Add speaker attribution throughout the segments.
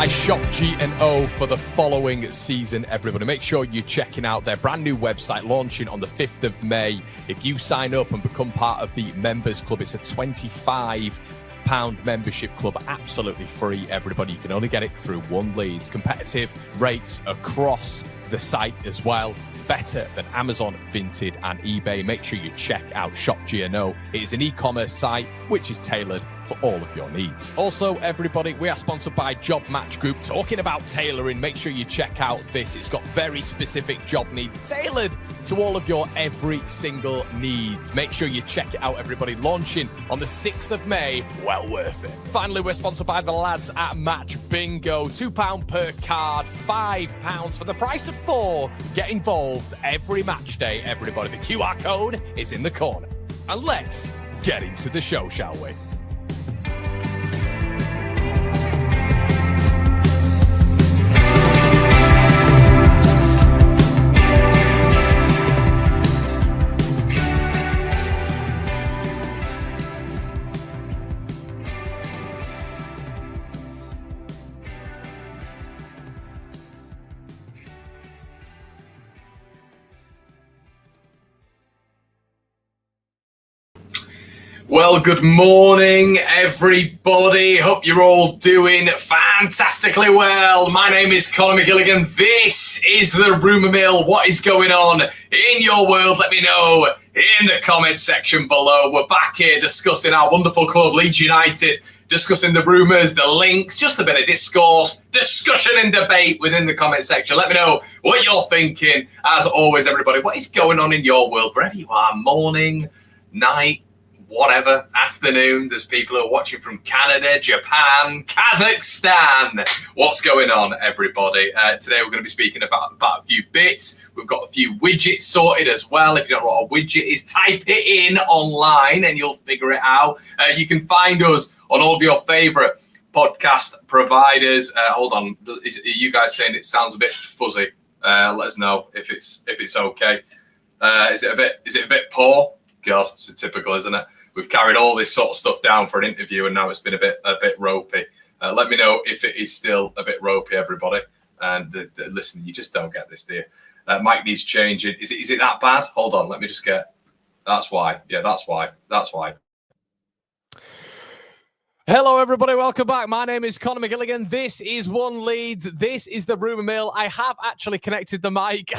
Speaker 1: by Shop G&O for the following season, everybody. Make sure you're checking out their brand new website launching on the 5th of May. If you sign up and become part of the members club, it's a £25 membership club, absolutely free, everybody. You can only get it through one Leeds. Competitive rates across the site as well. Better than Amazon, Vinted and eBay. Make sure you check out Shop G&O. It is an e-commerce site which is tailored for all of your needs. Also, everybody, we are sponsored by Job Match Group. Talking about tailoring, make sure you check out this. It's got very specific job needs tailored to all of your every single needs. Make sure you check it out, everybody. Launching on the 6th of May. Well worth it. Finally, we're sponsored by the lads at Match Bingo. £2 per card, £5 for the price of 4. Get involved every match day, everybody. The QR code is in the corner. And let's get into the show, shall we? Well, good morning, everybody. Hope you're all doing fantastically well. My name is Conor McGilligan. This is the Rumour Mill. What is going on in your world? Let me know in the comment section below. We're back here discussing our wonderful club, Leeds United, discussing the rumours, the links, just a bit of discourse, discussion and debate within the comment section. Let me know what you're thinking. As always, everybody, what is going on in your world, wherever you are, morning, night, whatever, afternoon. There's people who are watching from Canada, Japan, Kazakhstan. What's going on, everybody? Today we're going to be speaking about a few bits. We've got a few widgets sorted as well. If you don't know what a widget is, type it in online and you'll figure it out. You can find us on all of your favourite podcast providers. Hold on, are you guys saying it sounds a bit fuzzy? Let us know if it's okay. Is it a bit poor? God, it's typical, isn't it? We've carried all this sort of stuff down for an interview, and now it's been a bit ropey. Let me know if it is still a bit ropey, everybody. And listen, you just don't get this, do you? Mic needs changing. Is it that bad? Hold on, let me just get. That's why. Yeah, that's why. Hello, everybody. Welcome back. My name is Conor McGilligan. This is One Leeds. This is the Rumour Mill. I have actually connected the mic.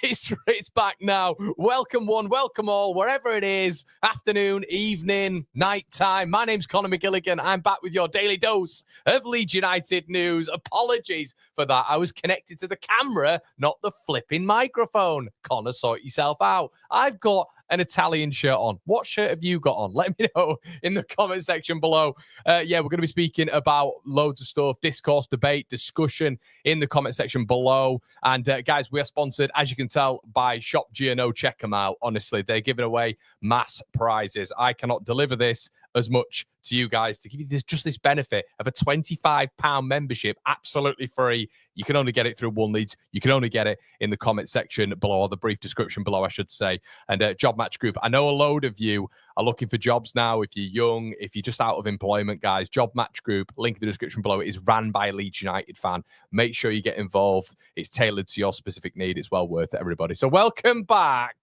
Speaker 1: It's back now. Welcome one, welcome all, wherever it is, afternoon, evening, night time. My name's Conor McGilligan. I'm back with your daily dose of Leeds United news. Apologies for that. I was connected to the camera, not the flipping microphone. Conor, sort yourself out. I've got an Italian shirt on. What shirt have you got on? Let me know in the comment section below. We're going to be speaking about loads of stuff, discourse, debate, discussion in the comment section below. And guys, we are sponsored, as you can tell, by Shop G&O. Check them out. Honestly, they're giving away mass prizes. I cannot deliver this as much to you guys to give you this benefit of a £25 membership, absolutely free. You can only get it through One Leeds. You can only get it in the comment section below, or the brief description below, I should say. And Job Match Group. I know a load of you are looking for jobs now. If you're young, if you're just out of employment, guys, Job Match Group, link in the description below. It is ran by a Leeds United fan. Make sure you get involved. It's tailored to your specific need. It's well worth it, everybody. So welcome back.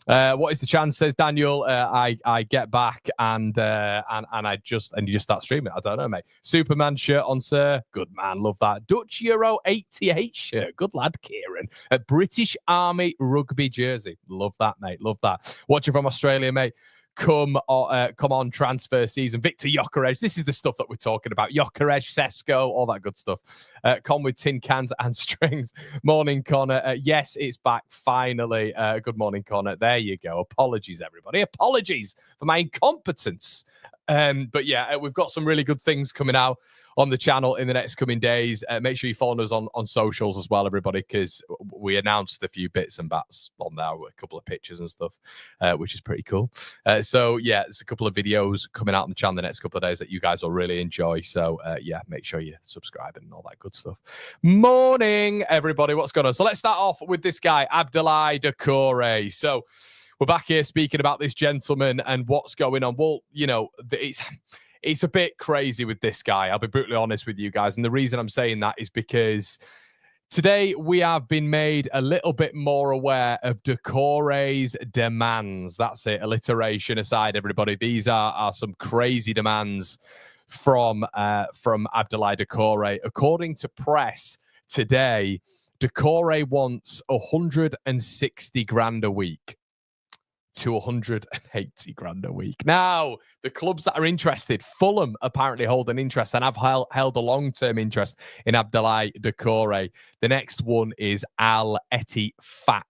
Speaker 1: What is the chance, says Daniel? I get back and you just start streaming. I don't know, mate. Superman shirt on, sir. Good man. Love that. Dutch Euro 88 shirt. Good lad, Kieran. A British Army rugby jersey. Love that, mate. Love that. Watching from Australia, mate. Come on, transfer season. Victor Gyökeres. This is the stuff that we're talking about. Gyökeres, Sesko, all that good stuff. Con with tin cans and strings. Morning, Connor. Yes, it's back finally. Good morning, Connor. There you go. Apologies, everybody. Apologies for my incompetence. But yeah, we've got some really good things coming out on the channel in the next coming days. Make sure you follow us on socials as well, everybody, because we announced a few bits and bats on there with a couple of pictures and stuff, which is pretty cool. So yeah, there's a couple of videos coming out on the channel the next couple of days that you guys will really enjoy. So yeah, make sure you subscribe and all that good stuff. Morning, everybody. What's going on? So let's start off with this guy, Abdoulaye Doucoure. So we're back here speaking about this gentleman and what's going on. Well, you know, it's a bit crazy with this guy. I'll be brutally honest with you guys. And the reason I'm saying that is because today we have been made a little bit more aware of Doucoure's demands. That's it. Alliteration aside, everybody. These are some crazy demands from Abdoulaye Doucoure. According to press today, Doucoure wants 160 grand a week to 180 grand a week. Now, the clubs that are interested, Fulham apparently hold an interest and have held a long-term interest in Abdoulaye Doucoure. The next one is Al Ettifaq.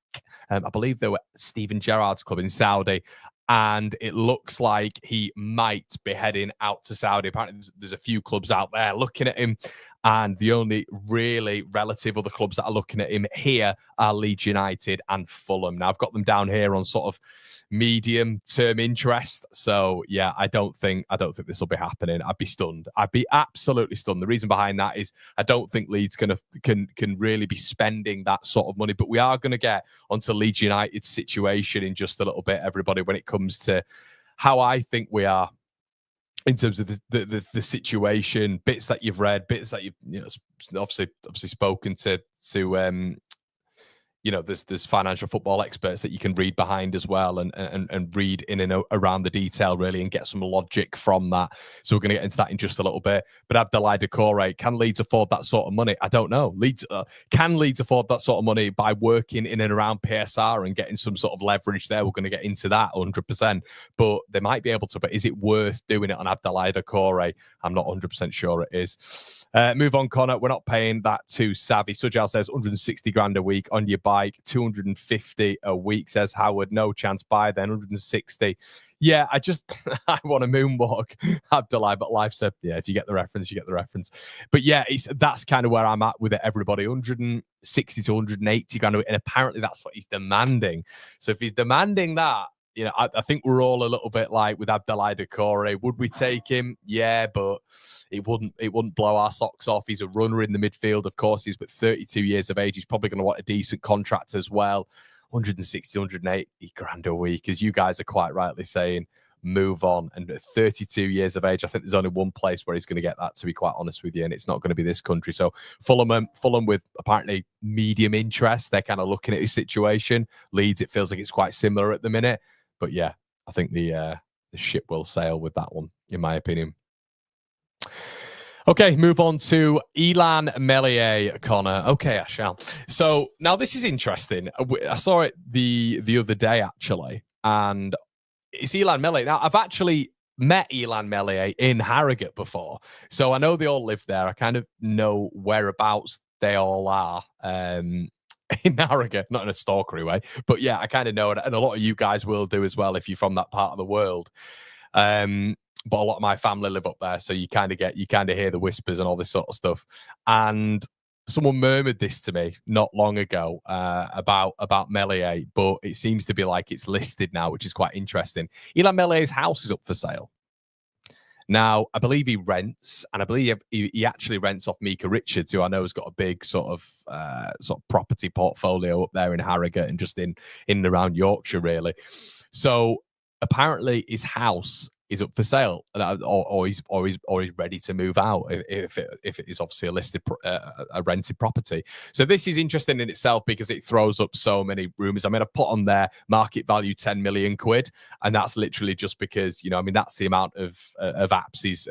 Speaker 1: I believe they were Steven Gerrard's club in Saudi. And it looks like he might be heading out to Saudi. Apparently, there's a few clubs out there looking at him. And the only really relative other clubs that are looking at him here are Leeds United and Fulham. Now, I've got them down here on sort of medium-term interest. So, yeah, I don't think this will be happening. I'd be stunned. I'd be absolutely stunned. The reason behind that is I don't think Leeds can really be spending that sort of money. But we are going to get onto Leeds United's situation in just a little bit, everybody, when it comes to how I think we are in terms of the situation, bits that you've read, bits that you've obviously spoken to there's financial football experts that you can read behind as well and read in and around the detail really and get some logic from that. So we're going to get into that in just a little bit. But Abdoulaye Doucoure, can Leeds afford that sort of money? I don't know. Can Leeds afford that sort of money by working in and around PSR and getting some sort of leverage there? We're going to get into that 100%. But they might be able to. But is it worth doing it on Abdoulaye Doucoure? I'm not 100% sure it is. Move on, Connor. We're not paying that too savvy. Sujal says 160 grand a week on your bike, 250 a week, says Howard. No chance. Buy then 160. Yeah, I want to moonwalk Abdoulaye, but life said, yeah, if you get the reference, you get the reference. But yeah, that's kind of where I'm at with it, everybody. 160 to 180 grand a week, and apparently that's what he's demanding. So if he's demanding that, I think we're all a little bit like with Abdoulaye Doucoure. Would we take him? Yeah, but it wouldn't blow our socks off. He's a runner in the midfield, of course. He's but 32 years of age. He's probably going to want a decent contract as well. 160, 180 grand a week, as you guys are quite rightly saying. Move on. And at 32 years of age, I think there's only one place where he's going to get that, to be quite honest with you, and it's not going to be this country. So Fulham with apparently medium interest, they're kind of looking at his situation. Leeds, it feels like it's quite similar at the minute. But yeah, I think the ship will sail with that one, in my opinion. Okay, move on to Illan Meslier, Connor. Okay, I shall. So now this is interesting. I saw it the other day, actually, and it's Illan Meslier. Now, I've actually met Illan Meslier in Harrogate before, so I know they all live there. I kind of know whereabouts they all are. In Harrogate, not in a stalkery way, but yeah, I kind of know it, and a lot of you guys will do as well if you're from that part of the world. But a lot of my family live up there, so you kind of hear the whispers and all this sort of stuff. And someone murmured this to me not long ago about Meslier, but it seems to be like it's listed now, which is quite interesting. Illan Meslier's house is up for sale. Now, I believe he rents, and I believe he actually rents off Mika Richards, who I know has got a big sort of property portfolio up there in Harrogate and just in and around Yorkshire, really. So apparently his house is up for sale, or he's ready to move out if it is obviously a listed a rented property. So this is interesting in itself because it throws up so many rumours. I mean, I put on there market value 10 million quid, and that's literally just because that's the amount of caps he's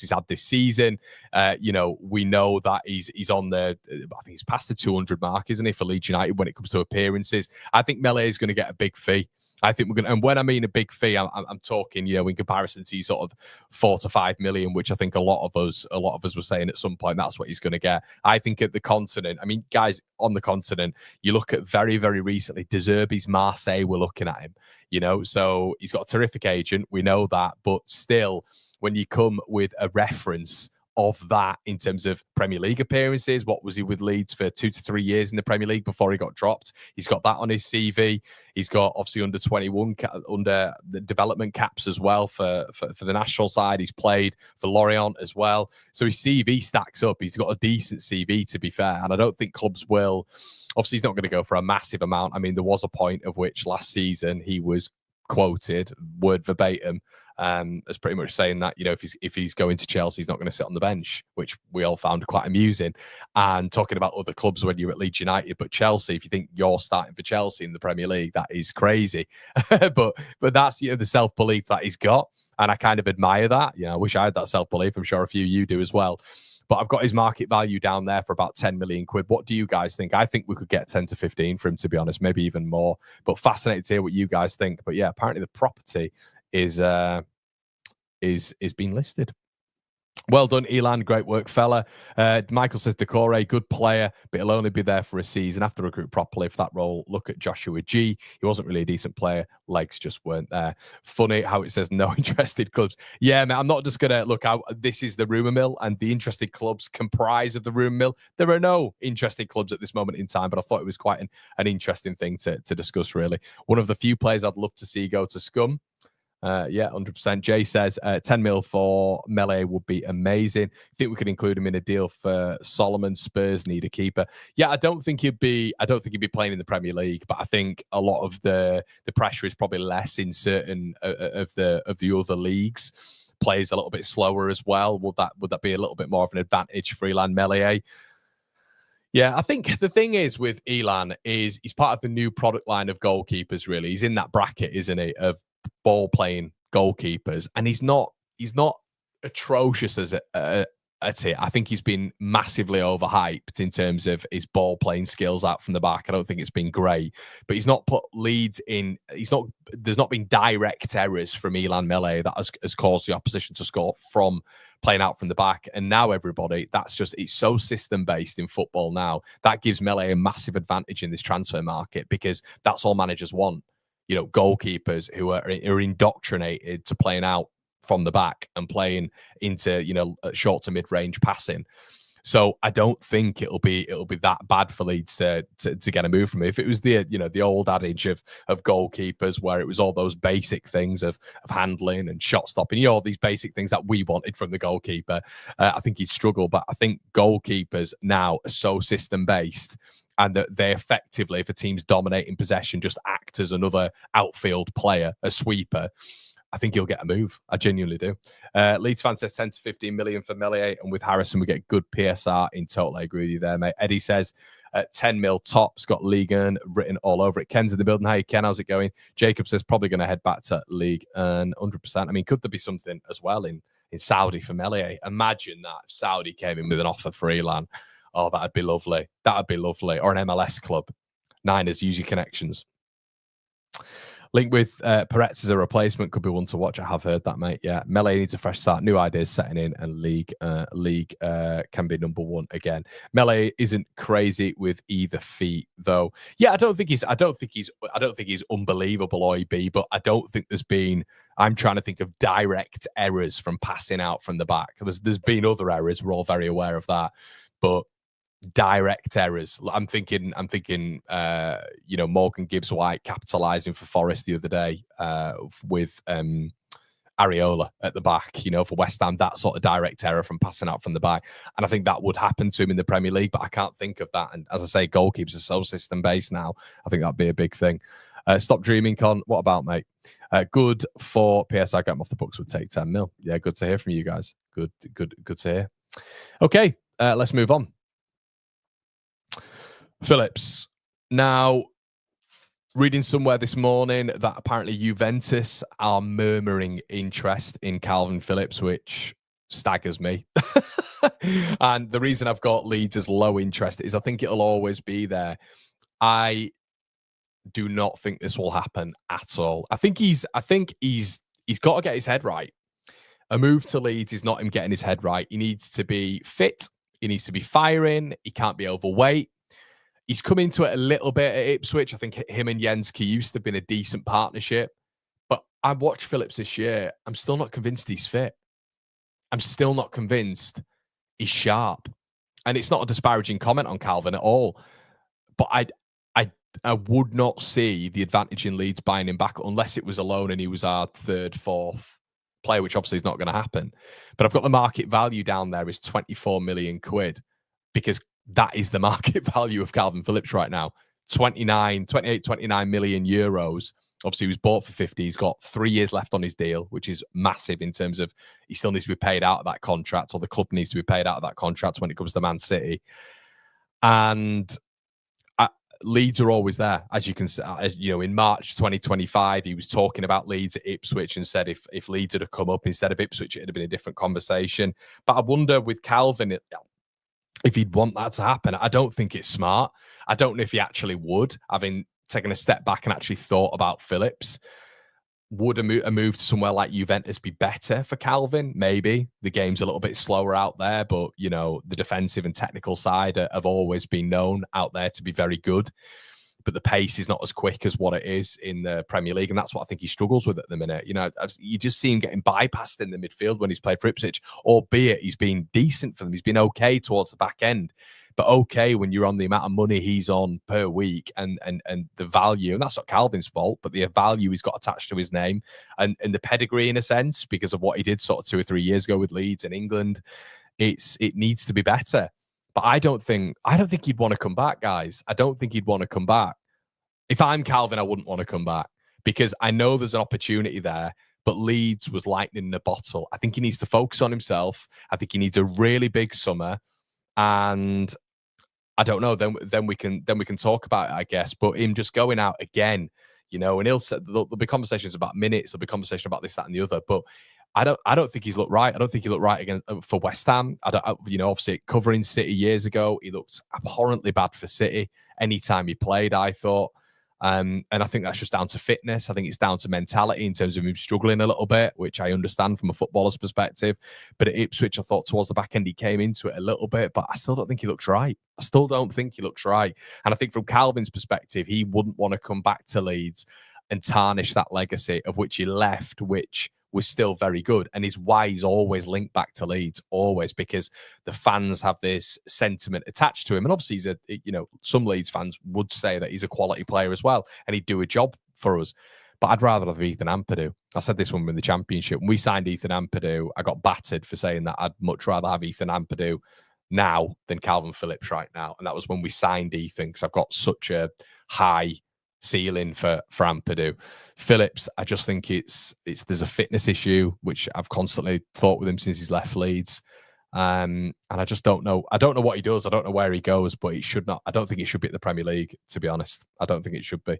Speaker 1: had this season. We know that he's on the, I think he's past the 200 mark, isn't he, for Leeds United when it comes to appearances. I think Meslier is going to get a big fee. I think we're going to, and when I mean a big fee, I'm talking, in comparison to sort of 4 to 5 million, which I think a lot of us were saying at some point that's what he's going to get. I think at the continent, I mean, guys on the continent, you look at very, very recently, De Zerbi's Marseille were looking at him, so he's got a terrific agent. We know that, but still, when you come with a reference of that in terms of Premier League appearances, what was he with Leeds for 2 to 3 years in the Premier League before he got dropped? He's got that on his CV. He's got obviously under 21, under the development caps as well for the national side. He's played for Lorient as well. So his CV stacks up. He's got a decent CV, to be fair. And I don't think clubs will, obviously he's not going to go for a massive amount. I mean, there was a point of which last season he was quoted word verbatim as pretty much saying that, you know, if he's going to Chelsea, he's not going to sit on the bench, which we all found quite amusing. And talking about other clubs when you're at Leeds United, but Chelsea, if you think you're starting for Chelsea in the Premier League, that is crazy. but that's, you know, the self-belief that he's got, and I kind of admire that. You know, I wish I had that self-belief. I'm sure a few of you do as well. But I've got his market value down there for about 10 million quid. What do you guys think? I think we could get 10 to 15 for him, to be honest, maybe even more. But fascinated to hear what you guys think. But yeah, apparently the property is being listed. Well done, Illan. Great work, fella. Michael says Doucoure, good player, but he'll only be there for a season. Have to recruit properly for that role. Look at Joshua G. He wasn't really a decent player. Legs just weren't there. Funny how it says no interested clubs. Yeah, man, I'm not just going to look out. This is the rumour mill, and the interested clubs comprise of the rumour mill. There are no interested clubs at this moment in time, but I thought it was quite an interesting thing to discuss, really. One of the few players I'd love to see go to Scum. Yeah, 100%. Jay says 10 mil for Meslier would be amazing. I think we could include him in a deal for Solomon. Spurs need a keeper. Yeah, I don't think he'd be playing in the Premier League, but I think a lot of the pressure is probably less in certain of the other leagues. Plays a little bit slower as well. Would that be a little bit more of an advantage for Illan Meslier? Yeah, I think the thing is with Illan is he's part of the new product line of goalkeepers, really. He's in that bracket, isn't he, of ball-playing goalkeepers. And he's not atrocious at it. I think he's been massively overhyped in terms of his ball-playing skills out from the back. I don't think it's been great. But he's not put Leeds in... There's not been direct errors from Illan Meslier that has caused the opposition to score from playing out from the back. And now everybody, it's so system-based in football now. That gives Meslier a massive advantage in this transfer market because that's all managers want. You know, goalkeepers who are indoctrinated to playing out from the back and playing into, you know, short to mid-range passing. So I don't think it'll be that bad for Leeds to get a move from it. If it was the old adage of goalkeepers where it was all those basic things of handling and shot stopping, you know, all these basic things that we wanted from the goalkeeper, I think he'd struggle. But I think goalkeepers now are so system-based, and that they effectively, if a team's dominating possession, just act as another outfield player, a sweeper. I think he'll get a move. I genuinely do. Leeds fan says 10 to 15 million for Meslier, and with Harrison, we get good PSR in total. I agree with you there, mate. Eddie says 10 mil tops, got Ligue 1 written all over it. Ken's in the building. Hi, Ken. How's it going? Jacob says probably going to head back to Ligue 1 100%. I mean, could there be something as well in Saudi for Meslier? Imagine that if Saudi came in with an offer for Illan. Oh, that'd be lovely. That'd be lovely. Or an MLS club. Niners, use your connections. Link with Peretz as a replacement could be one to watch. I have heard that, mate. Yeah, Meslier needs a fresh start, new ideas setting in, and League can be number one again. Meslier isn't crazy with either feet, though. Yeah, I don't think he's unbelievable, OIB, but I don't think there's been. I'm trying to think of direct errors from passing out from the back. There's been other errors. We're all very aware of that, but direct errors. I'm thinking, you know, Morgan Gibbs-White capitalizing for Forest the other day with Areola at the back, you know, for West Ham, that sort of direct error from passing out from the back. And I think that would happen to him in the Premier League, but I can't think of that. And as I say, goalkeepers are so system-based now. I think that'd be a big thing. Stop dreaming, Con. What about, mate? Good for PSI. Get him off the books would take 10 mil. Yeah, good to hear from you guys. Good to hear. Okay, let's move on. Phillips. Now, reading somewhere this morning that apparently Juventus are murmuring interest in Kalvin Phillips, which staggers me. And the reason I've got Leeds as low interest is I think it'll always be there. I do not think this will happen at all. I think he's got to get his head right. A move to Leeds is not him getting his head right. He needs to be fit. He needs to be firing. He can't be overweight. He's come into it a little bit at Ipswich. I think him and Jens Kjust have been a decent partnership. But I watched Phillips this year. I'm still not convinced he's fit. I'm still not convinced he's sharp. And it's not a disparaging comment on Kalvin at all. But I would not see the advantage in Leeds buying him back unless it was a loan and he was our third, fourth player, which obviously is not going to happen. But I've got the market value down there is 24 million quid because that is the market value of Kalvin Phillips right now. 29 million euros Obviously, he was bought for 50. He's got 3 years left on his deal, which is massive in terms of he still needs to be paid out of that contract, or the club needs to be paid out of that contract when it comes to Man City. And Leeds are always there, as you can see. In March 2025, he was talking about Leeds at Ipswich and said if Leeds had come up instead of Ipswich, it'd have been a different conversation. But I wonder with Kalvin if he'd want that to happen. I don't think it's smart. I don't know if he actually would, having taken a step back and actually thought about Phillips. Would a move to somewhere like Juventus be better for Kalvin? Maybe. The game's a little bit slower out there, but, the defensive and technical side have always been known out there to be very good. But the pace is not as quick as what it is in the Premier League, and that's what I think he struggles with at the minute. You just see him getting bypassed in the midfield when he's played for Ipswich, albeit he's been decent for them. He's been okay towards the back end, but okay when you're on the amount of money he's on per week and the value, and that's not Kalvin's fault, but the value he's got attached to his name and the pedigree in a sense because of what he did sort of 2 or 3 years ago with Leeds in England. It needs to be better. But I don't think he'd want to come back, guys. I don't think he'd want to come back. If I'm Kalvin, I wouldn't want to come back because I know there's an opportunity there, but Leeds was lightning in a bottle. I think he needs to focus on himself. I think he needs a really big summer, and I don't know. Then we can talk about it, I guess. But him just going out again, and he'll say there'll be conversations about minutes. There'll be conversation about this, that, and the other. But I don't think he's looked right. I don't think he looked right again for West Ham. Obviously covering City years ago, he looked abhorrently bad for City anytime he played, I thought. And I think that's just down to fitness. I think it's down to mentality in terms of him struggling a little bit, which I understand from a footballer's perspective. But at Ipswich, I thought towards the back end, he came into it a little bit, but I still don't think he looks right. I still don't think he looks right. And I think from Kalvin's perspective, he wouldn't want to come back to Leeds and tarnish that legacy of which he left, which was still very good, and is why he's always linked back to Leeds, always, because the fans have this sentiment attached to him. And obviously some Leeds fans would say that he's a quality player as well, and he'd do a job for us. But I'd rather have Ethan Ampadu. I said this when we were in the Championship. When we signed Ethan Ampadu, I got battered for saying that I'd much rather have Ethan Ampadu now than Kalvin Phillips right now. And that was when we signed Ethan, because I've got such a high ceiling for Ampadu. Phillips, I just think there's a fitness issue, which I've constantly thought with him since he's left Leeds. And I just don't know. I don't know what he does. I don't know where he goes, but I don't think it should be at the Premier League, to be honest. I don't think it should be.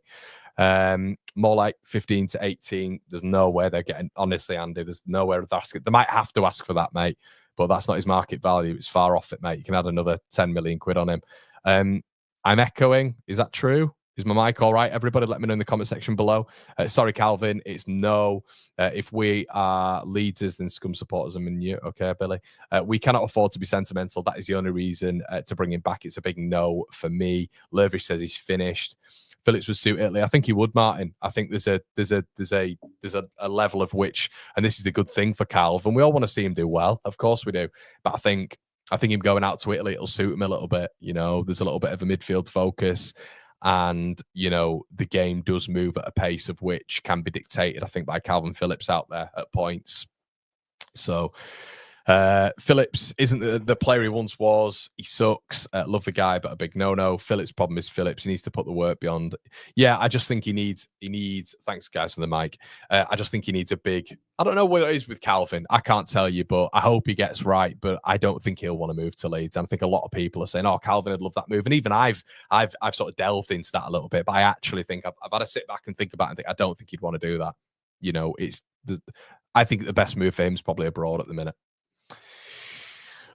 Speaker 1: More like 15 to 18. There's nowhere they're getting, honestly, Andy, there's nowhere they're asking. They might have to ask for that, mate, but that's not his market value. It's far off it, mate. You can add another 10 million quid on him. I'm echoing. Is that true? Is my mic all right? Everybody let me know in the comment section below. Sorry, Kalvin. It's no. If we are leaders, then scum supporters are you. Okay, Billy. We cannot afford to be sentimental. That is the only reason to bring him back. It's a big no for me. Lervish says he's finished. Phillips would suit Italy. I think he would, Martin. I think there's a level of which, and this is a good thing for Kalvin. We all want to see him do well. Of course we do. But I think him going out to Italy, it'll suit him a little bit. There's a little bit of a midfield focus. And, the game does move at a pace of which can be dictated, I think, by Kalvin Phillips out there at points. So Phillips isn't the player he once was. He sucks. Love the guy, but a big no-no. Phillips' problem is Phillips. He needs to put the work beyond. Yeah, I just think he needs, thanks, guys, for the mic. I just think he needs a big, I don't know what it is with Kalvin. I can't tell you, but I hope he gets right. But I don't think he'll want to move to Leeds. And I think a lot of people are saying, oh, Kalvin would love that move. And even I've sort of delved into that a little bit. But I actually think I've had to sit back and think about it and think, I don't think he'd want to do that. I think the best move for him is probably abroad at the minute.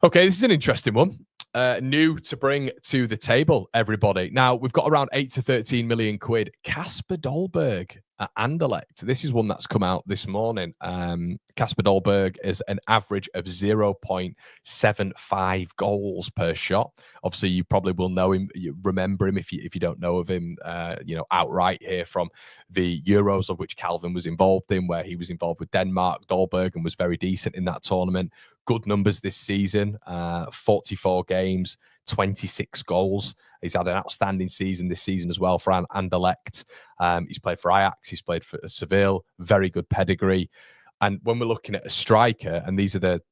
Speaker 1: Okay, this is an interesting one. New to bring to the table, everybody. Now, we've got around 8 to 13 million quid. Kasper Dolberg at Anderlecht. This is one that's come out this morning. Kasper Dolberg is an average of 0.75 goals per shot. Obviously, you probably will know him, you remember him if you don't know of him, outright here from the Euros, of which Kalvin was involved in, where he was involved with Denmark, Dolberg, and was very decent in that tournament. Good numbers this season, 44 games, 26 goals. He's had an outstanding season this season as well for Anderlecht. He's played for Ajax. He's played for Seville. Very good pedigree. And when we're looking at a striker, and these are the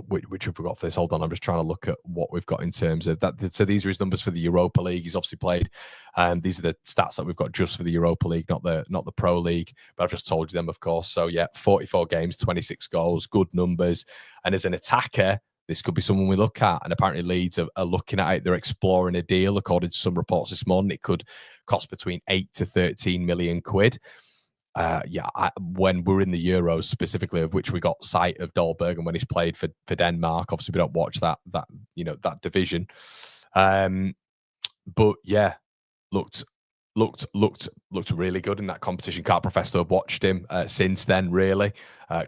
Speaker 1: which I forgot for this. Hold on, I'm just trying to look at what we've got in terms of that. So these are his numbers for the Europa League. He's obviously played. These are the stats that we've got just for the Europa League, not the Pro League. But I've just told you them, of course. So yeah, 44 games, 26 goals, good numbers. And as an attacker, this could be someone we look at. And apparently Leeds are looking at it. They're exploring a deal, according to some reports this morning. It could cost between 8 to 13 million quid. When we're in the Euros specifically, of which we got sight of Dolberg, and when he's played for Denmark, obviously we don't watch that division. But yeah, looked really good in that competition. Can't profess to have watched him since then. Really,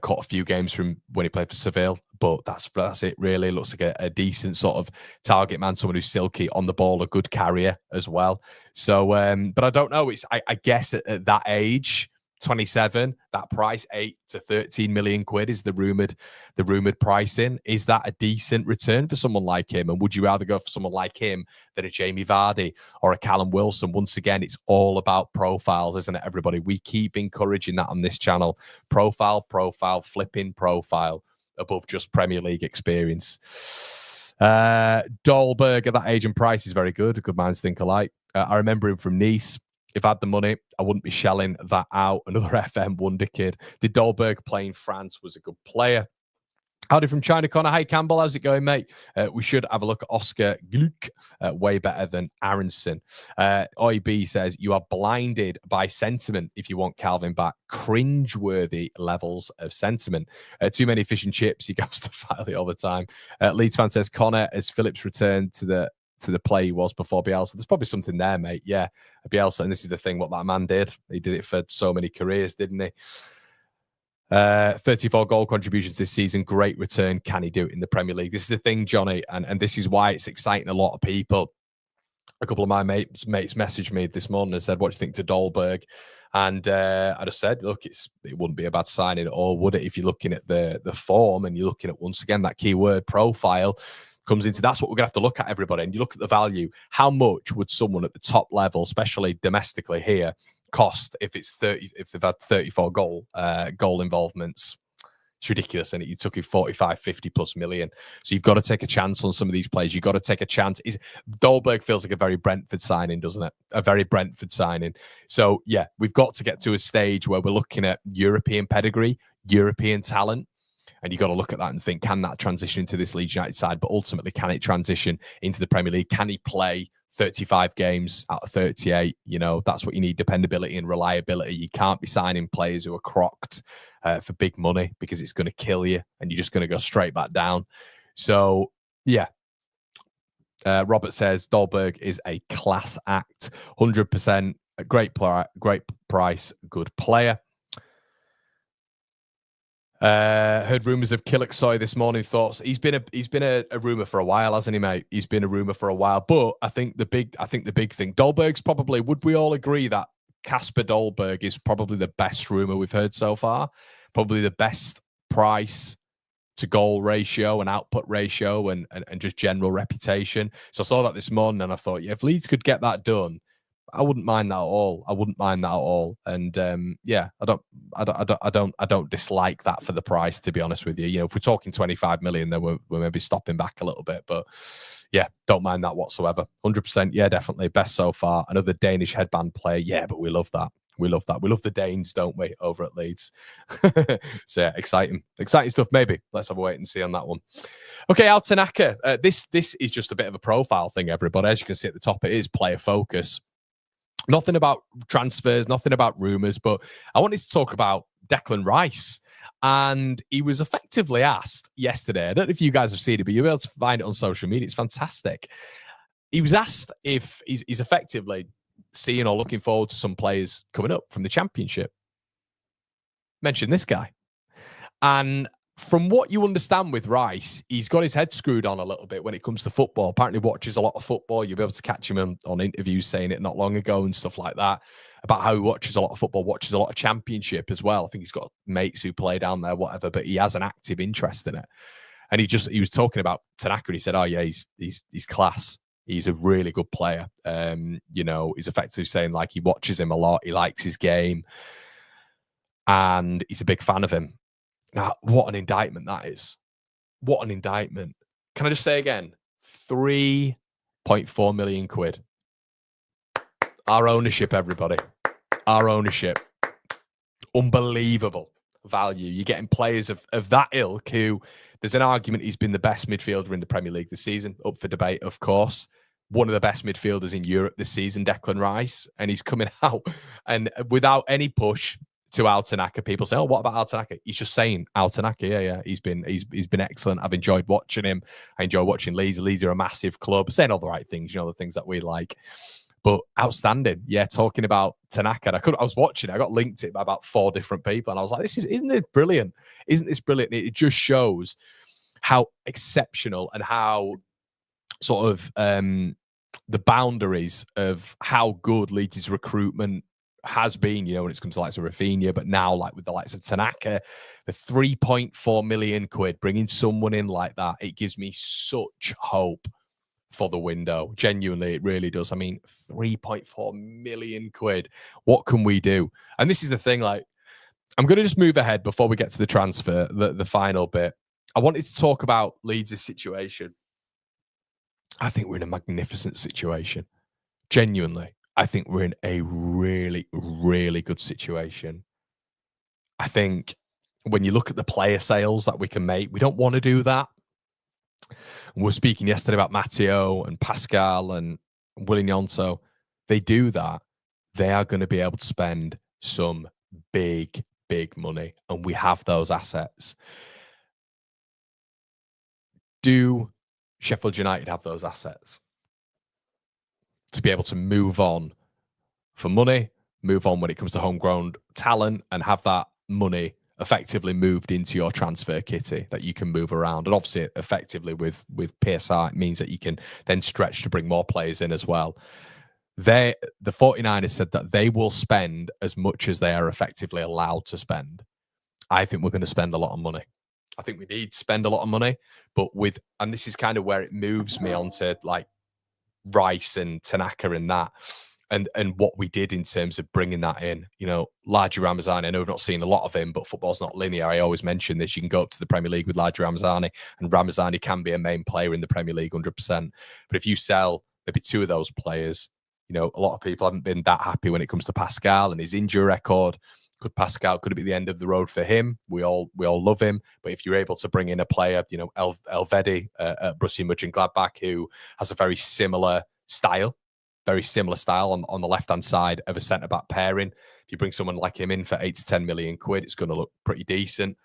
Speaker 1: caught a few games from when he played for Seville, but that's it. Really, looks like a decent sort of target man, someone who's silky on the ball, a good carrier as well. So, but I don't know. I guess at that age, 27, that price, 8 to 13 million quid is the rumored pricing. Is that a decent return for someone like him? And would you rather go for someone like him than a Jamie Vardy or a Callum Wilson? Once again, it's all about profiles, isn't it, everybody? We keep encouraging that on this channel. Profile, flipping profile above just Premier League experience. Dolberg at that age and price is very good. Good minds think alike. I remember him from Nice. If I had the money, I wouldn't be shelling that out. Another FM wonder kid. Did Dolberg play in France? Was a good player. Howdy from China, Connor. Hey, Campbell. How's it going, mate? We should have a look at Oscar Gluck. Way better than Aronson. OIB says, you are blinded by sentiment if you want Kalvin back. Cringe-worthy levels of sentiment. Too many fish and chips. He goes to Filey all the time. Leeds fan says, Connor, as Phillips returned to the play he was before Bielsa. There's probably something there, mate. Yeah, Bielsa, and this is the thing, what that man did. He did it for so many careers, didn't he? 34 goal contributions this season. Great return. Can he do it in the Premier League? This is the thing, Johnny, and this is why it's exciting a lot of people. A couple of my mates messaged me this morning and said, what do you think to Dolberg? And I just said, look, it wouldn't be a bad signing at all, would it? If you're looking at the form and you're looking at, once again, that keyword profile, comes into, that's what we're going to have to look at, everybody. And you look at the value. How much would someone at the top level, especially domestically here, cost if they've had 34 goal involvements? It's ridiculous, isn't it? You took it 45, 50 plus million. So you've got to take a chance on some of these players. You've got to take a chance. Dolberg feels like a very Brentford signing, doesn't it? A very Brentford signing. So yeah, we've got to get to a stage where we're looking at European pedigree, European talent. And you've got to look at that and think, can that transition into this Leeds United side? But ultimately, can it transition into the Premier League? Can he play 35 games out of 38? You know, that's what you need, dependability and reliability. You can't be signing players who are crocked for big money, because it's going to kill you and you're just going to go straight back down. So, yeah. Robert says, Dolberg is a class act. 100%. A great player, great price, good player. Heard rumours of Killicksoy this morning. Thoughts? He's been a rumour for a while, hasn't he, mate? He's been a rumour for a while. But I think the big thing, Dolberg's probably, would we all agree that Kasper Dolberg is probably the best rumour we've heard so far? Probably the best price to goal ratio and output ratio and just general reputation. So I saw that this morning and I thought, yeah, if Leeds could get that done, I wouldn't mind that at all. And yeah, I don't dislike that for the price, to be honest with you. You know, if we're talking 25 million, then we're maybe stopping back a little bit. But yeah, don't mind that whatsoever. 100%. Yeah, definitely. Best so far. Another Danish headband player. Yeah, but we love that. We love that. We love the Danes, don't we, over at Leeds? So yeah, exciting stuff. Maybe let's have a wait and see on that one. Okay, Al Tanaka. This is just a bit of a profile thing, everybody. As you can see at the top, it is player focus. Nothing about transfers, nothing about rumours, but I wanted to talk about Declan Rice. And he was effectively asked yesterday, I don't know if you guys have seen it, but you'll be able to find it on social media. It's fantastic. He was asked if he's effectively seeing or looking forward to some players coming up from the Championship. Mention this guy. And from what you understand with Rice, he's got his head screwed on a little bit when it comes to football. Apparently watches a lot of football. You'll be able to catch him on interviews saying it not long ago and stuff like that, about how he watches a lot of football, watches a lot of Championship as well. I think he's got mates who play down there, whatever, but he has an active interest in it. And he was talking about Tanaka and he said, oh yeah, he's class. He's a really good player. You know, he's effectively saying like he watches him a lot. He likes his game and he's a big fan of him. Now, what an indictment that is. what an indictment. Can I just say again? 3.4 million quid. Our ownership, everybody. Our ownership. Unbelievable value. You're getting players of that ilk who, there's an argument he's been the best midfielder in the Premier League this season. Up for debate, of course. One of the best midfielders in Europe this season, Declan Rice. And he's coming out and without any push to Tanaka. People say, oh, what about Tanaka? He's just saying Tanaka. Yeah. He's been excellent. I've enjoyed watching him. I enjoy watching Leeds. Leeds are a massive club. Saying all the right things, the things that we like. But outstanding. Yeah, talking about Tanaka. I was watching it. I got linked to it by about 4 different people. And I was like, isn't this brilliant? Isn't this brilliant? It just shows how exceptional and how sort of the boundaries of how good Leeds' recruitment has been, when it's come to likes of Rafinha, but now like with the likes of Tanaka, the 3.4 million quid, bringing someone in like that, it gives me such hope for the window. Genuinely, it really does. I mean, 3.4 million quid. What can we do? And this is the thing, like, I'm going to just move ahead before we get to the transfer, the final bit. I wanted to talk about Leeds' situation. I think we're in a magnificent situation. Genuinely. I think we're in a really, really good situation. I think when you look at the player sales that we can make, we don't want to do that. We were speaking yesterday about Matteo and Pascal and Willian Yonto. They do that. They are going to be able to spend some big, big money. And we have those assets. Do Sheffield United have those assets? To be able to move on for money, move on when it comes to homegrown talent, and have that money effectively moved into your transfer kitty that you can move around. And obviously, effectively with PSR, it means that you can then stretch to bring more players in as well. The 49ers said that they will spend as much as they are effectively allowed to spend. I think we're going to spend a lot of money. I think we need to spend a lot of money, but and this is kind of where it moves me onto like Rice and Tanaka and that, and what we did in terms of bringing that in. Largi Ramazani, I know we've not seen a lot of him, but football's not linear. I always mention this. You can go up to the Premier League with Largi Ramazani, and Ramazani can be a main player in the Premier League 100%. But if you sell maybe 2 of those players, a lot of people haven't been that happy when it comes to Pascal and his injury record. Could it be the end of the road for him? We all love him, but if you're able to bring in a player, Elvedi at Borussia Mönchengladbach, who has a very similar style on the left-hand side of a centre-back pairing. If you bring someone like him in for 8 to 10 million quid, it's going to look pretty decent.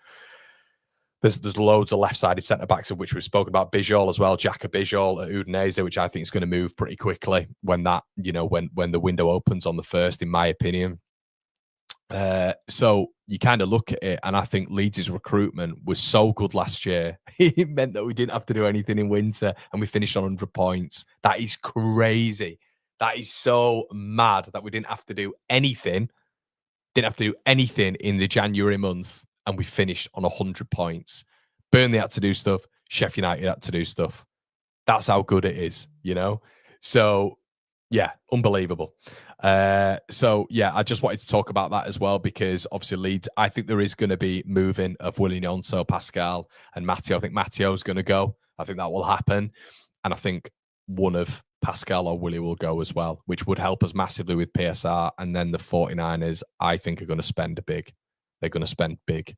Speaker 1: There's loads of left-sided centre-backs, of which we've spoken about. Bijol as well, Xhaka Bijol at Udinese, which I think is going to move pretty quickly when that, when the window opens on the 1st, in my opinion. So you kind of look at it, and I think Leeds' recruitment was so good last year. It meant that we didn't have to do anything in winter, and we finished on 100 points. That is crazy. That is so mad that we didn't have to do anything. Didn't have to do anything in the January month, and we finished on 100 points. Burnley had to do stuff. Sheffield United had to do stuff. That's how good it is, So, yeah, unbelievable. So, yeah, I just wanted to talk about that as well, because obviously Leeds, I think there is going to be moving of Willian Yonto, Pascal and Matteo. I think Matteo's going to go. I think that will happen. And I think one of Pascal or Willie will go as well, which would help us massively with PSR. And then the 49ers, I think, are going to spend big. They're going to spend big.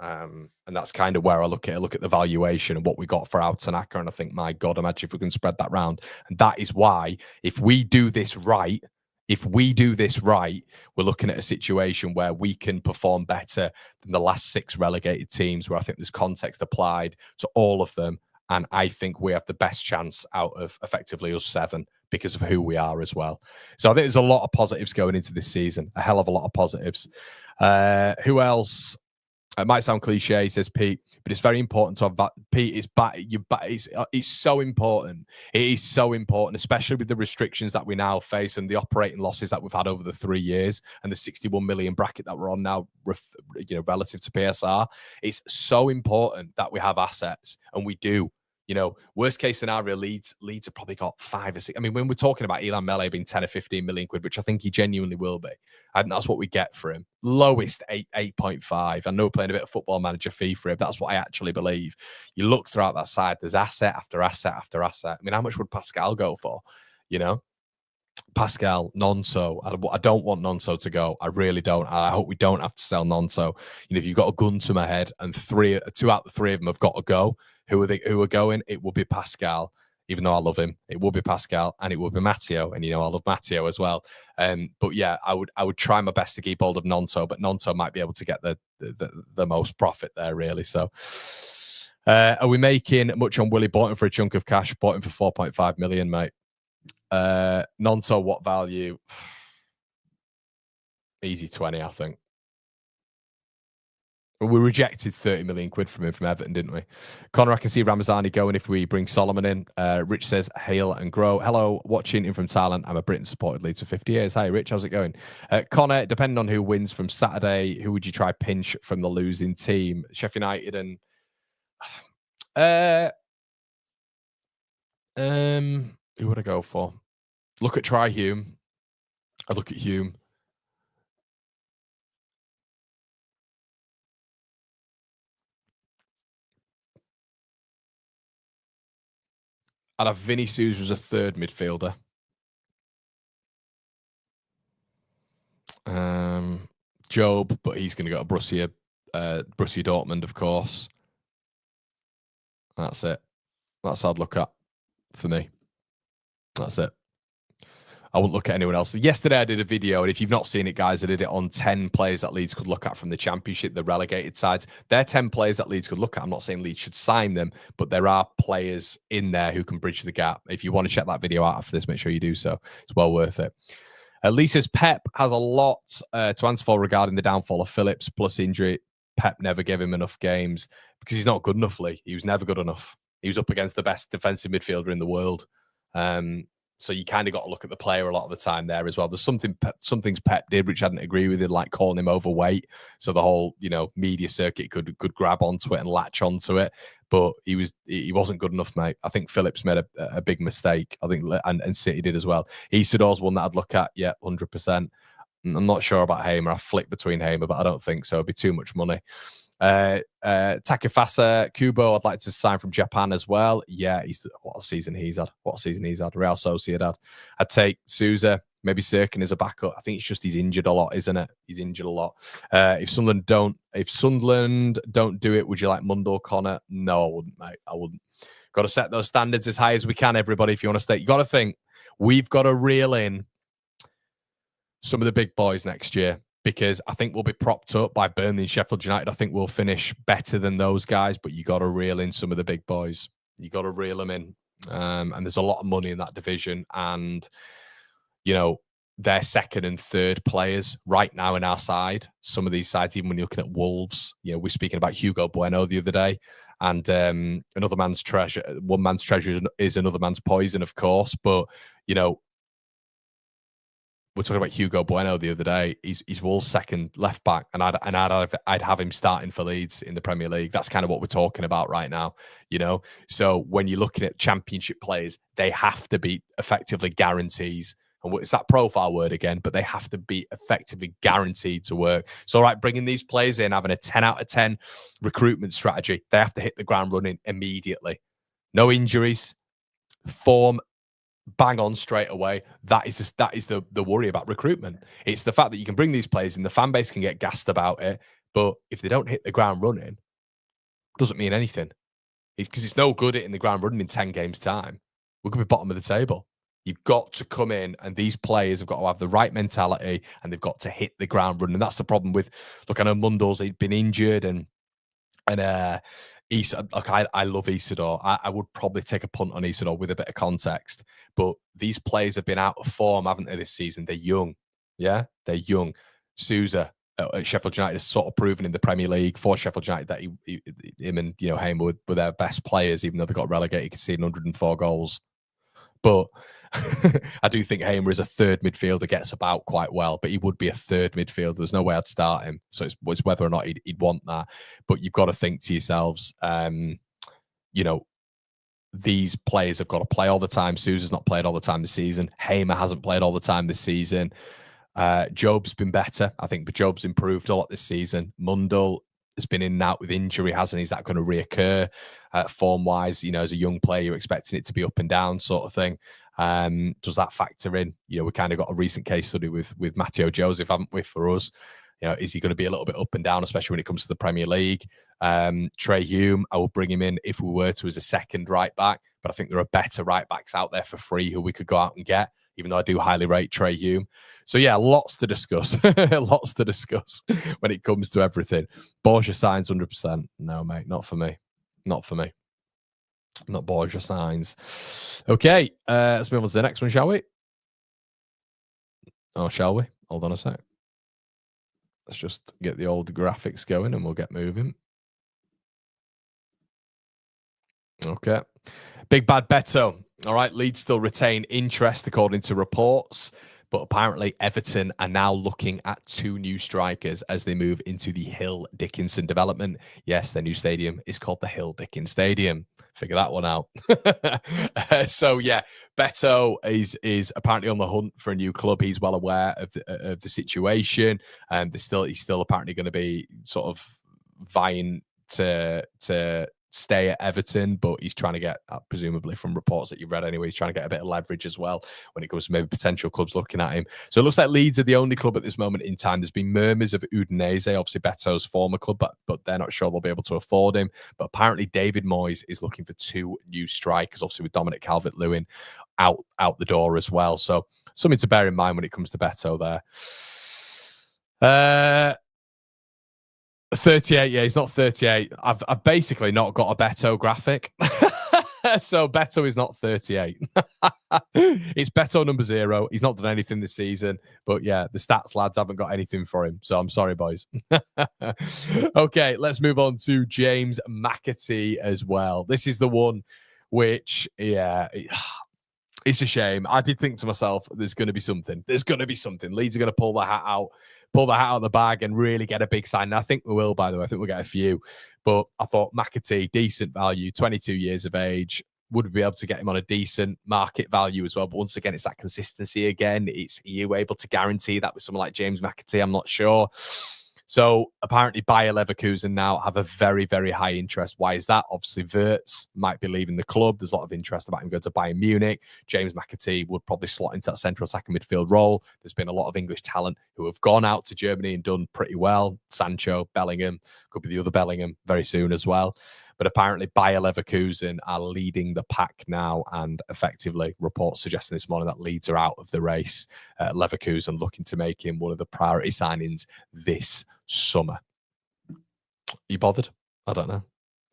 Speaker 1: And that's kind of where I look at the valuation and what we got for Tanaka. And I think, my God, imagine if we can spread that round. And that is why, if we do this right, we're looking at a situation where we can perform better than the last 6 relegated teams, where I think there's context applied to all of them. And I think we have the best chance out of effectively us 7 because of who we are as well. So I think there's a lot of positives going into this season, a hell of a lot of positives. Who else? It might sound cliche, says Pete, but it's very important to have that. Pete, it's so important. It is so important, especially with the restrictions that we now face and the operating losses that we've had over the 3 years and the 61 million bracket that we're on now, relative to PSR. It's so important that we have assets, and we do. You know, worst case scenario, Leeds have probably got 5 or 6. I mean, when we're talking about Illan Meslier being 10 or 15 million quid, which I think he genuinely will be, and that's what we get for him. Lowest 8.5. I know we're playing a bit of Football Manager fee for him. That's what I actually believe. You look throughout that side, there's asset after asset after asset. I mean, how much would Pascal go for? You know? Pascal, Nonso. I don't want Nonso to go. I really don't. I hope we don't have to sell Nonso. You know, if you've got a gun to my head and 2 out of the 3 of them have got to go, who are going? It will be Pascal. Even though I love him, it will be Pascal and it will be Matteo. And, you know, I love Matteo as well. But yeah, I would try my best to keep hold of Nonso, but Nonso might be able to get the most profit there, really. So are we making much on Willie? Bought him for a chunk of cash, bought him for 4.5 million, mate. Nonso, what value? Easy 20, I think. We rejected 30 million quid from him from Everton, didn't we? Connor, I can see Ramazani going if we bring Solomon in. Rich says, hail and grow. Hello, watching in from Thailand. I'm a Britain supported Leeds for 50 years. Hi, Rich, how's it going? Connor, depending on who wins from Saturday, who would you try pinch from the losing team? Sheffield United and... who would I go for? Look at Try Hume. I'd look at Hume. I'd have Vinny Souza as a third midfielder. Job, but he's going to go to Borussia Dortmund, of course. That's it. That's what I'd look at for me. That's it. I wouldn't look at anyone else. Yesterday, I did a video, and if you've not seen it, guys, I did it on 10 players that Leeds could look at from the Championship, the relegated sides. They're 10 players that Leeds could look at. I'm not saying Leeds should sign them, but there are players in there who can bridge the gap. If you want to check that video out after this, make sure you do so. It's well worth it. Lisa's Pep has a lot to answer for regarding the downfall of Phillips plus injury. Pep never gave him enough games because he's not good enough, Lee. He was never good enough. He was up against the best defensive midfielder in the world. So you kind of got to look at the player a lot of the time there as well. There's some things Pep did which I didn't agree with, like calling him overweight. So the whole, you know, media circuit could grab onto it and latch onto it. But he wasn't good enough, mate. I think Phillips made a big mistake. I think and City did as well. Isidor's one that I'd look at. Yeah, 100%. I'm not sure about Hamer. I flick between Hamer, but I don't think so. It'd be too much money. Takafasa Kubo, I'd like to sign from Japan as well. Yeah, what a season he's had. Real Sociedad. I'd take Souza, maybe Sirkin as a backup. I think it's just he's injured a lot, isn't it? He's injured a lot. If Sunderland don't do it, would you like Mundell, Connor? No, I wouldn't, mate. I wouldn't. Got to set those standards as high as we can, everybody. If you want to stay, you got to think we've got to reel in some of the big boys next year, because I think we'll be propped up by Burnley and Sheffield United. I think we'll finish better than those guys, but you got to reel in some of the big boys. You got to reel them in. And there's a lot of money in that division. And, you know, they're second and third players right now in our side. Some of these sides, even when you're looking at Wolves, you know, we're speaking about Hugo Bueno the other day. And another man's treasure, one man's treasure is another man's poison, of course. But, you know, we're talking about Hugo Bueno the other day. He's Wolves' second left back, and I'd have him starting for Leeds in the Premier League. That's kind of what we're talking about right now, you know. So when you're looking at Championship players, they have to be effectively guarantees. And it's that profile word again, but they have to be effectively guaranteed to work. So, all right, bringing these players in, having a 10 out of 10 recruitment strategy, they have to hit the ground running immediately. No injuries, form bang on straight away. That is the worry about recruitment. It's the fact that you can bring these players in, the fan base can get gassed about it, but if they don't hit the ground running, it doesn't mean anything. Because it's no good hitting the ground running in 10 games' time. We're going to be bottom of the table. You've got to come in, and these players have got to have the right mentality, and they've got to hit the ground running. And that's the problem with, look, I know Mundell's he'd been injured, and look, I love Isidore. I would probably take a punt on Isidore with a bit of context. But these players have been out of form, haven't they, this season? They're young. Yeah, they're young. Souza at Sheffield United has sort of proven in the Premier League for Sheffield United that him and, you know, Hamer were their best players, even though they got relegated, conceding 104 goals. But I do think Hamer is a third midfielder, gets about quite well, but he would be a third midfielder. There's no way I'd start him. So it's whether or not he'd want that. But you've got to think to yourselves, you know, these players have got to play all the time. Sousa's not played all the time this season. Hamer hasn't played all the time this season. Job's been better. I think Job's improved a lot this season. Mundell has been in and out with injury, hasn't he? Is that going to reoccur form-wise? As a young player, you're expecting it to be up and down sort of thing. Does that factor in? We kind of got a recent case study with Matteo Joseph, haven't we, for us? Is he going to be a little bit up and down, especially when it comes to the Premier League? Trey Hume, I will bring him in if we were to as a second right back, but I think there are better right backs out there for free who we could go out and get, even though I do highly rate Trey Hume. So yeah, lots to discuss. Lots to discuss when it comes to everything. Borja signs 100%. No, mate, not for me. Not for me. Not Borja signs. Okay, let's move on to the next one, shall we? Oh, shall we? Hold on a sec. Let's just get the old graphics going and we'll get moving. Okay. Big Bad Beto. All right. Leeds still retain interest according to reports, but apparently Everton are now looking at 2 new strikers as they move into the Hill Dickinson development. Yes, their new stadium is called the Hill Dickens Stadium. Figure that one out. So yeah, Beto is apparently on the hunt for a new club. He's well aware of the situation. He's still apparently going to be sort of vying to stay at Everton, but he's trying to get, presumably from reports that you've read anyway, he's trying to get a bit of leverage as well when it comes to maybe potential clubs looking at him. So it looks like Leeds are the only club at this moment in time. There's been murmurs of Udinese, obviously Beto's former club, but they're not sure they'll be able to afford him. But apparently David Moyes is looking for 2 new strikers, obviously with Dominic Calvert-Lewin out the door as well. So something to bear in mind when it comes to Beto there. 38, yeah, he's not 38. I've basically not got a Beto graphic. So Beto is not 38. It's Beto number 0. He's not done anything this season. But yeah, the stats lads haven't got anything for him. So I'm sorry, boys. Okay, let's move on to James McAtee as well. This is the one which, yeah, it's a shame. I did think to myself, there's going to be something. There's going to be something. Leeds are going to pull the hat out of the bag and really get a big sign. And I think we will, by the way. I think we'll get a few. But I thought McAtee, decent value, 22 years of age. Would we be able to get him on a decent market value as well? But once again, it's that consistency again. Are you able to guarantee that with someone like James McAtee? I'm not sure. So apparently Bayer Leverkusen now have a very, very high interest. Why is that? Obviously, Wirtz might be leaving the club. There's a lot of interest about him going to Bayern Munich. James McAtee would probably slot into that central attacking midfield role. There's been a lot of English talent who have gone out to Germany and done pretty well. Sancho, Bellingham, could be the other Bellingham very soon as well. But apparently Bayer Leverkusen are leading the pack now, and effectively reports suggesting this morning that Leeds are out of the race. Leverkusen looking to make him one of the priority signings this summer. Are you bothered? I don't know.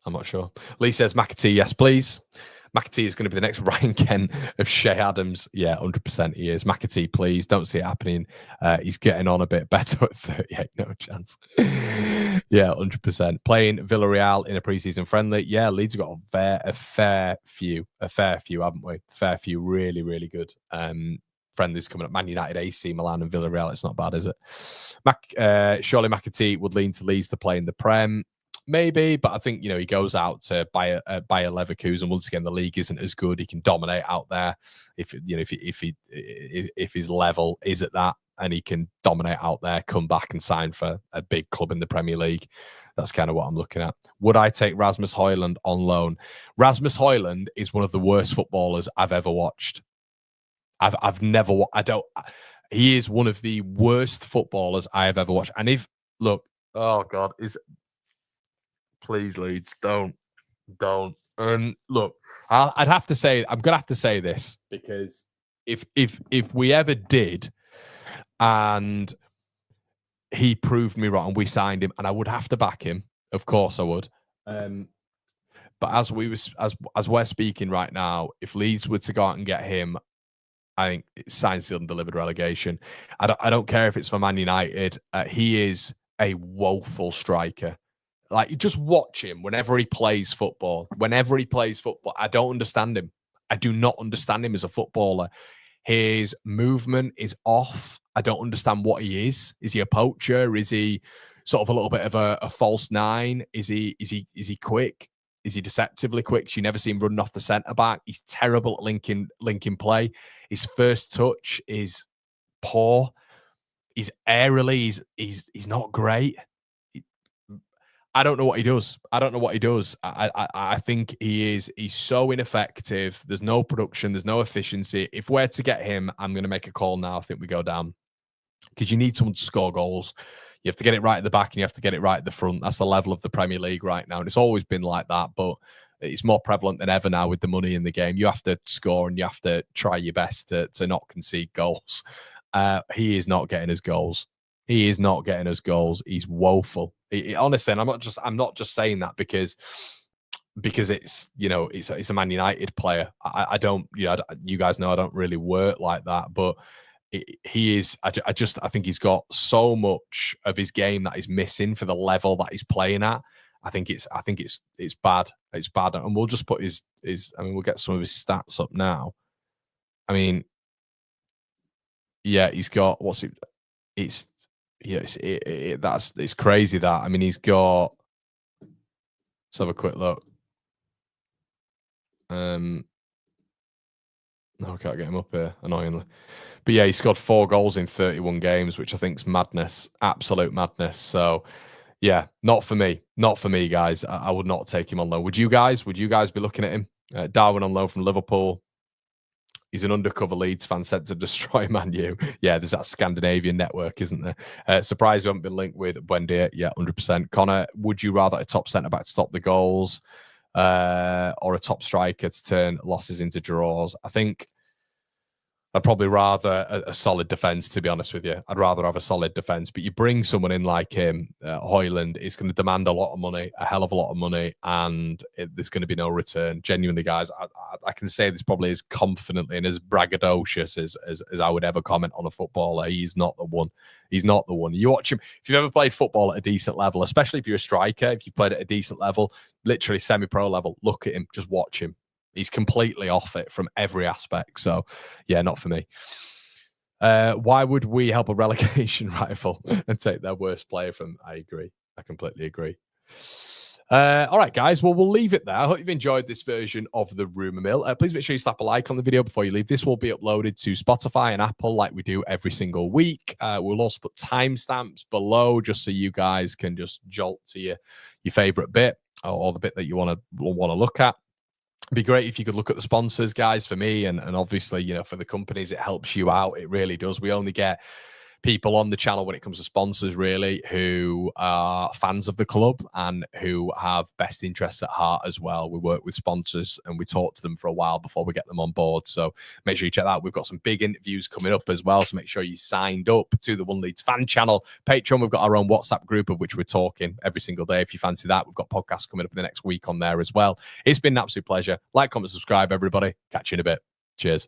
Speaker 1: I'm not sure. Lee says McAtee, yes, please. McAtee is going to be the next Ryan Kent of Shea Adams. Yeah, 100% he is. McAtee, please. Don't see it happening. He's getting on a bit better at 38. No chance. Yeah, 100%. Playing Villarreal in a preseason friendly. Yeah, Leeds have got a fair few, haven't we? Fair few really, really good friendlies coming up. Man United, AC Milan and Villarreal. It's not bad, is it? Surely McAtee would lean to Leeds to play in the Prem. Maybe, but I think, he goes out to Bayer Leverkusen. Once again, the league isn't as good. He can dominate out there if his level is at that, and he can dominate out there, come back and sign for a big club in the Premier League. That's kind of what I'm looking at. Would I take Rasmus Hojlund on loan? Rasmus Hojlund is one of the worst footballers I've ever watched. He is one of the worst footballers I have ever watched. And please, Leeds, don't. And look, I'm gonna have to say this, because if we ever did, and he proved me wrong, and we signed him, and I would have to back him, of course I would. But as we're speaking right now, if Leeds were to go out and get him, I think it's signed, sealed, and delivered relegation. I don't care if it's for Man United. He is a woeful striker. Like, you just watch him whenever he plays football. I don't understand him. I do not understand him as a footballer. His movement is off. I don't understand what he is. Is he a poacher? Is he sort of a little bit of a false nine? Is he quick? he deceptively quick? You never see him running off the centre back. He's terrible at linking play. His first touch is poor. He's airily, he's not great. I don't know what he does. I think he's so ineffective. There's no production. There's no efficiency. If we're to get him, I'm going to make a call now. I think we go down, because you need someone to score goals. You have to get it right at the back and you have to get it right at the front. That's the level of the Premier League right now. And it's always been like that, but it's more prevalent than ever now with the money in the game. You have to score and you have to try your best to not concede goals. He is not getting his goals. He is not getting us goals. He's woeful. Honestly, and I'm not just saying that because it's, you know, it's a Man United player. I don't, you know, you guys know I don't really work like that, but he is. I think he's got so much of his game that he's missing for the level that he's playing at. I think it's bad. It's bad, and we'll just put his. I mean, we'll get some of his stats up now. I mean, yeah, he's got what's it? It's. Yeah, it's crazy that. I mean, he's got. Let's have a quick look. No, I can't get him up here, annoyingly. But yeah, he scored 4 goals in 31 games, which I think is madness, absolute madness. So yeah, not for me, guys. I would not take him on loan. Would you guys? Would you guys be looking at him? Darwin on loan from Liverpool. He's an undercover Leeds fan sent to destroy Man U. Yeah, there's that Scandinavian network, isn't there? Surprised we haven't been linked with Buendia. Yeah, 100%. Connor, would you rather a top centre-back to stop the goals or a top striker to turn losses into draws? I think I'd probably rather a solid defence, to be honest with you. I'd rather have a solid defence. But you bring someone in like him, Hojlund, it's going to demand a lot of money, a hell of a lot of money, and there's going to be no return. Genuinely, guys, I can say this probably as confidently and as braggadocious as I would ever comment on a footballer. He's not the one. He's not the one. You watch him. If you've ever played football at a decent level, especially if you're a striker, if you've played at a decent level, literally semi-pro level, look at him. Just watch him. He's completely off it from every aspect. So, yeah, not for me. Why would we help a relegation rival and take their worst player from? I agree. I completely agree. All right, guys. Well, we'll leave it there. I hope you've enjoyed this version of the Rumour Mill. Please make sure you slap a like on the video before you leave. This will be uploaded to Spotify and Apple like we do every single week. We'll also put timestamps below just so you guys can just jolt to your favorite bit or the bit that you want to look at. It'd be great if you could look at the sponsors, guys, for me and obviously, you know, for the companies. It helps you out. It really does. We only get people on the channel when it comes to sponsors, really, who are fans of the club and who have best interests at heart as well. We work with sponsors and we talk to them for a while before we get them on board. So make sure you check that out. We've got some big interviews coming up as well. So make sure you signed up to the One Leeds fan channel. Patreon, we've got our own WhatsApp group of which we're talking every single day. If you fancy that, we've got podcasts coming up in the next week on there as well. It's been an absolute pleasure. Like, comment, subscribe, everybody. Catch you in a bit. Cheers.